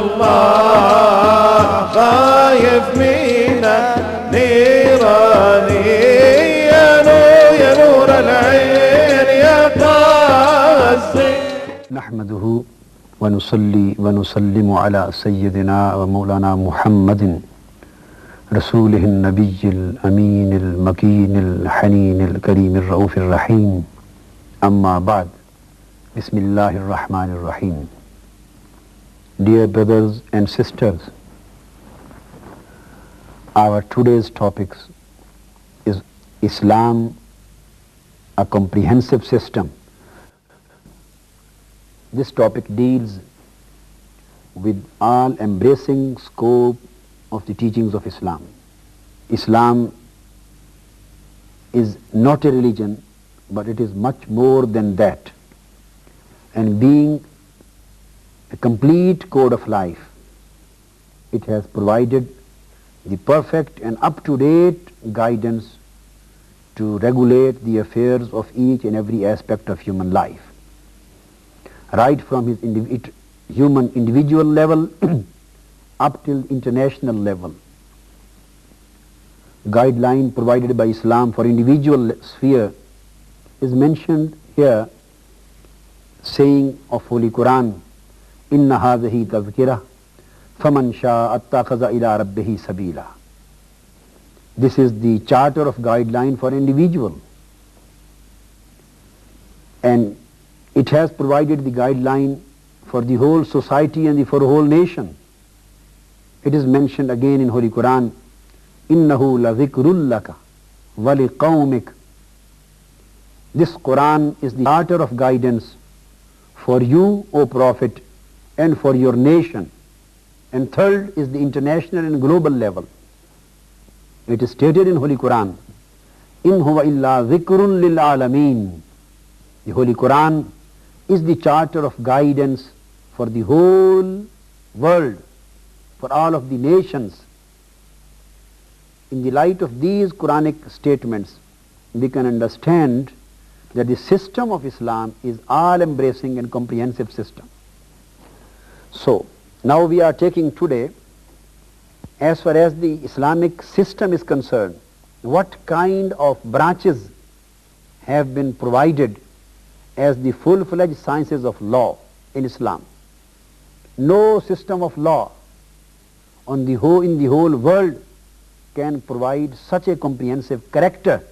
الله خايف منك نيراني يا نور العين يا قاسي. نحمده ونصلي ونسلم على سيدنا ومولانا محمد رسوله النبي الأمين المكين الحنين الكريم الرؤوف الرحيم. أما بعد. بسم الله الرحمن الرحيم. Dear brothers and sisters, our today's topics is Islam, a comprehensive system. This topic deals with all-embracing scope of the teachings of Islam. Islam is not a religion, but it is much more than that. And being a complete code of life, it has provided the perfect and up-to-date guidance to regulate the affairs of each and every aspect of human life, right from his human individual level up till international level. Guideline provided by Islam for individual sphere is mentioned here, saying of Holy Quran, Inna hadhihi tazkirah faman sha'a attakhadha ila rabbihi sabila. This is the charter of guideline for individual, and it has provided the guideline for the whole society and for the whole nation. It is mentioned again in Holy Quran, Innahu la dhikrul laka wa liqawmik. This Quran is the charter of guidance for you, O Prophet, and for your nation. And third is the international and global level. It is stated in Holy Quran, In huwa illa dhikrun lil alameen. The Holy Quran is the charter of guidance for the whole world, for all of the nations. In the light of these Quranic statements, we can understand that the system of Islam is all-embracing and comprehensive system. So, now we are taking today, as far as the Islamic system is concerned, what kind of branches have been provided as the full-fledged sciences of law in Islam. No system of law in the whole world can provide such a comprehensive character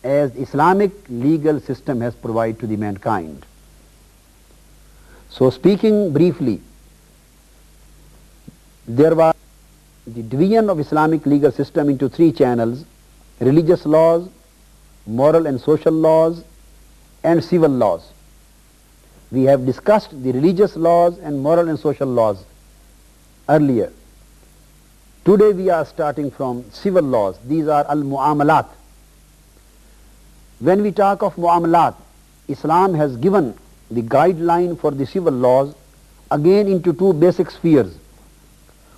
as the Islamic legal system has provided to the mankind. So, speaking briefly, there was the division of Islamic legal system into three channels: religious laws, moral and social laws, and civil laws. We have discussed the religious laws and moral and social laws earlier. Today we are starting from civil laws. These are al-mu'amalat. When we talk of mu'amalat, Islam has given the guideline for the civil laws again into two basic spheres.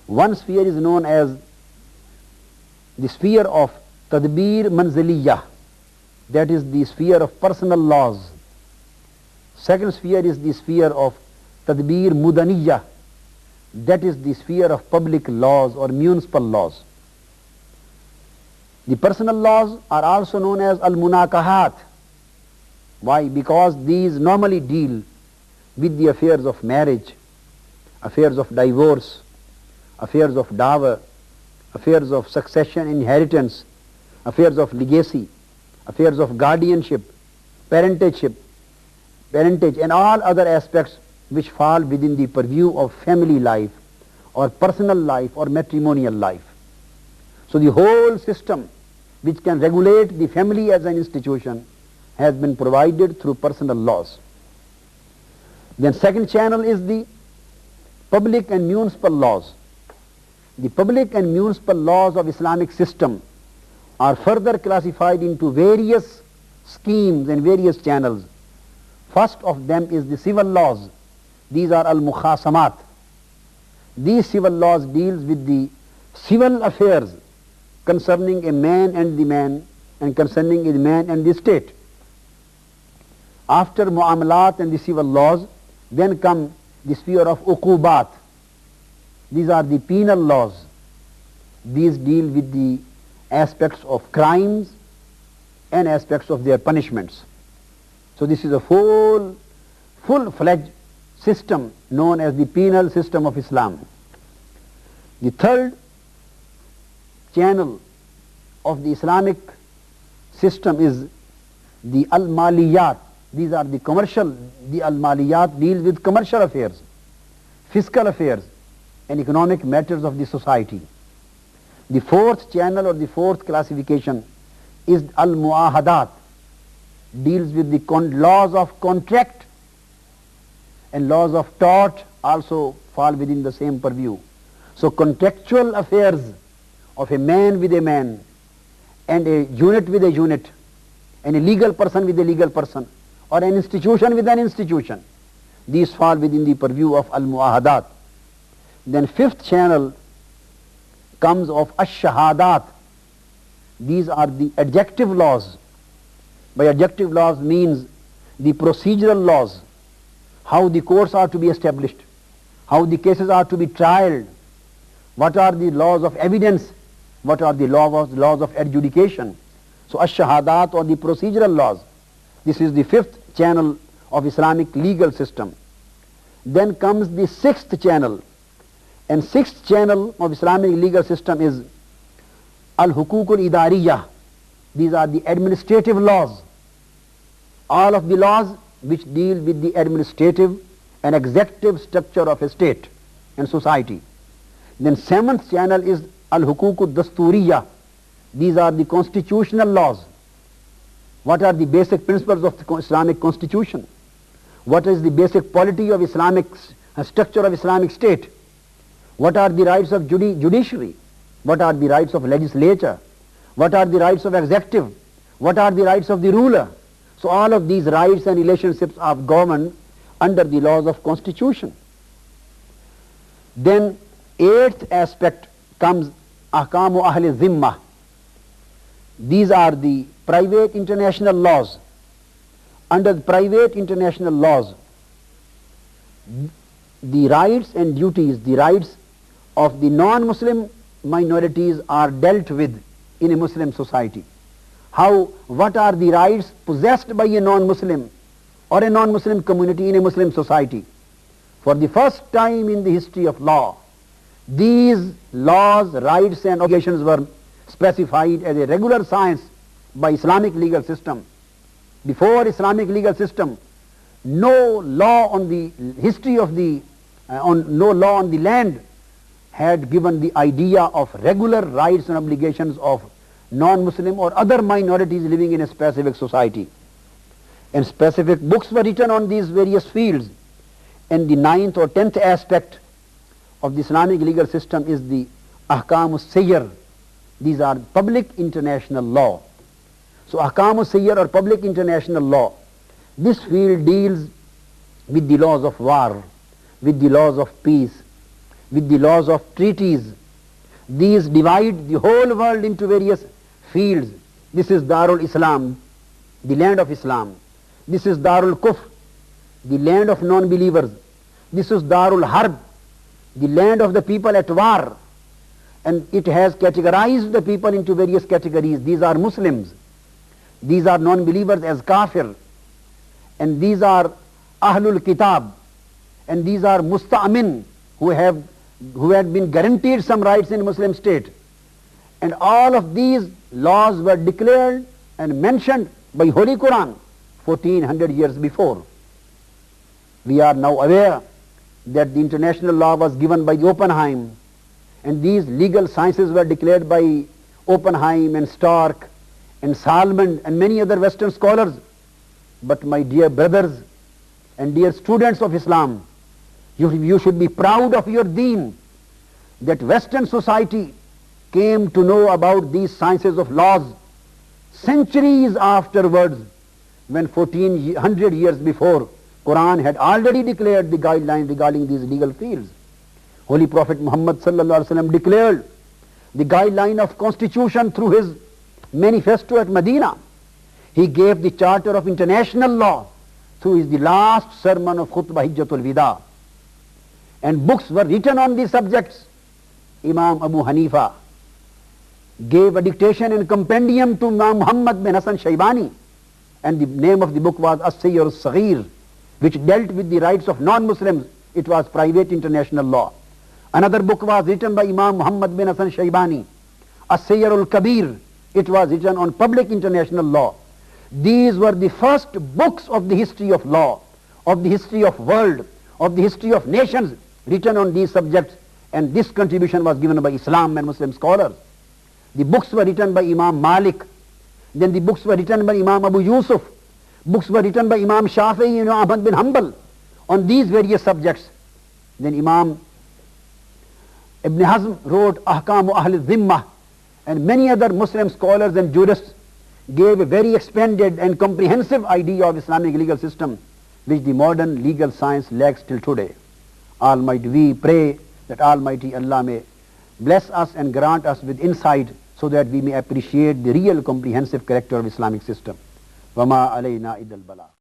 One sphere is known as the sphere of tadbir manziliyah, that is the sphere of personal laws. Second sphere is the sphere of tadbir mudaniyah, that is the sphere of public laws or municipal laws. The personal laws are also known as al-munakahat. Why? Because these normally deal with the affairs of marriage, affairs of divorce, affairs of dower, affairs of succession, inheritance, affairs of legacy, affairs of guardianship, parentage, and all other aspects which fall within the purview of family life or personal life or matrimonial life. So the whole system which can regulate the family as an institution has been provided through personal laws. Then second channel is the public and municipal laws. The public and municipal laws of Islamic system are further classified into various schemes and various channels. First of them is the civil laws. These are al-mukhasamat. These civil laws deals with the civil affairs concerning a man and the man, and concerning a man and the state. After mu'amalat and the civil laws, then come the sphere of uqubat. These are the penal laws. These deal with the aspects of crimes and aspects of their punishments. So this is a full-fledged system known as the penal system of Islam. The third channel of the Islamic system is the al-maliyat. These are the commercial, the al-maliyat deals with commercial affairs, fiscal affairs and economic matters of the society. The fourth channel or the fourth classification is al-muahadat, deals with the laws of contract, and laws of tort also fall within the same purview. So contractual affairs of a man with a man and a unit with a unit and a legal person with a legal person or an institution with an institution, these fall within the purview of al-muahadat. Then fifth channel comes of ash-shahadat. These are the adjective laws. By adjective laws means the procedural laws, how the courts are to be established, how the cases are to be tried, what are the laws of evidence, what are the laws of adjudication. So ash-shahadat or the procedural laws. This is the fifth channel of Islamic legal system. Then comes the sixth channel, and sixth channel of Islamic legal system is al-hukuk al-idariyah. These are the administrative laws. All of the laws which deal with the administrative and executive structure of a state and society. Then seventh channel is al-hukuk al-dasturiyah. These are the constitutional laws. What are the basic principles of the Islamic constitution? What is the basic polity of Islamic structure of Islamic state? What are the rights of judiciary? What are the rights of legislature? What are the rights of executive? What are the rights of the ruler? So all of these rights and relationships are governed under the laws of constitution. Then eighth aspect comes ahkamu ahli zimma. These are the private international laws. Under the private international laws, the rights and duties, the rights of the non-Muslim minorities are dealt with in a Muslim society. What are the rights possessed by a non-Muslim or a non-Muslim community in a Muslim society? For the first time in the history of law, these laws, rights and obligations were specified as a regular science by Islamic legal system. Before Islamic legal system, no law on the history of no law on the land had given the idea of regular rights and obligations of non-Muslim or other minorities living in a specific society. And specific books were written on these various fields. And the ninth or 10th aspect of the Islamic legal system is the ahkam as-sayyar. These are public international law. So ahkam as-sayyar or public international law, this field deals with the laws of war, with the laws of peace, with the laws of treaties. These divide the whole world into various fields. This is Darul Islam, the land of Islam. This is Darul Kufr, the land of non-believers. This is Darul Harb, the land of the people at war. And it has categorized the people into various categories. These are Muslims. These are non-believers as kafir. And these are Ahlul Kitab. And these are Musta'min, who had been guaranteed some rights in Muslim state. And all of these laws were declared and mentioned by Holy Quran 1400 years before. We are now aware that the international law was given by Oppenheim, and these legal sciences were declared by Oppenheim and Stark and Salmond and many other Western scholars. But my dear brothers and dear students of Islam, you should be proud of your deen, that Western society came to know about these sciences of laws centuries afterwards, when 1400 years before Quran had already declared the guidelines regarding these legal fields. Holy Prophet Muhammad sallallahu alaihi wasallam declared the guideline of constitution through his manifesto at Medina. He gave the charter of international law through the last sermon of Khutbah Hijjatul Wida. and books were written on these subjects. Imam Abu Hanifa gave a dictation and compendium to Imam Muhammad bin Hassan Shaybani, and the name of the book was As-Sayyar al-Saghir, which dealt with the rights of non-Muslims. It was private international law. Another book was written by Imam Muhammad bin Hassan Shaybani, As-Sayyar al-Kabir. It was written on public international law. These were the first books of the history of law, of the history of world, of the history of nations, written on these subjects, and this contribution was given by Islam and Muslim scholars. The books were written by Imam Malik, then the books were written by Imam Abu Yusuf, books were written by Imam Shafi'i and Ahmad bin Hanbal on these various subjects. Then Imam Ibn Hazm wrote Ahkamu Ahl al-Zimmah, and many other Muslim scholars and jurists gave a very expanded and comprehensive idea of Islamic legal system, which the modern legal science lacks till today. Almighty, we pray that Almighty Allah may bless us and grant us with insight so that we may appreciate the real comprehensive character of Islamic system. وَمَا عَلَيْنَا إِلَّا الْبَلَاغُ.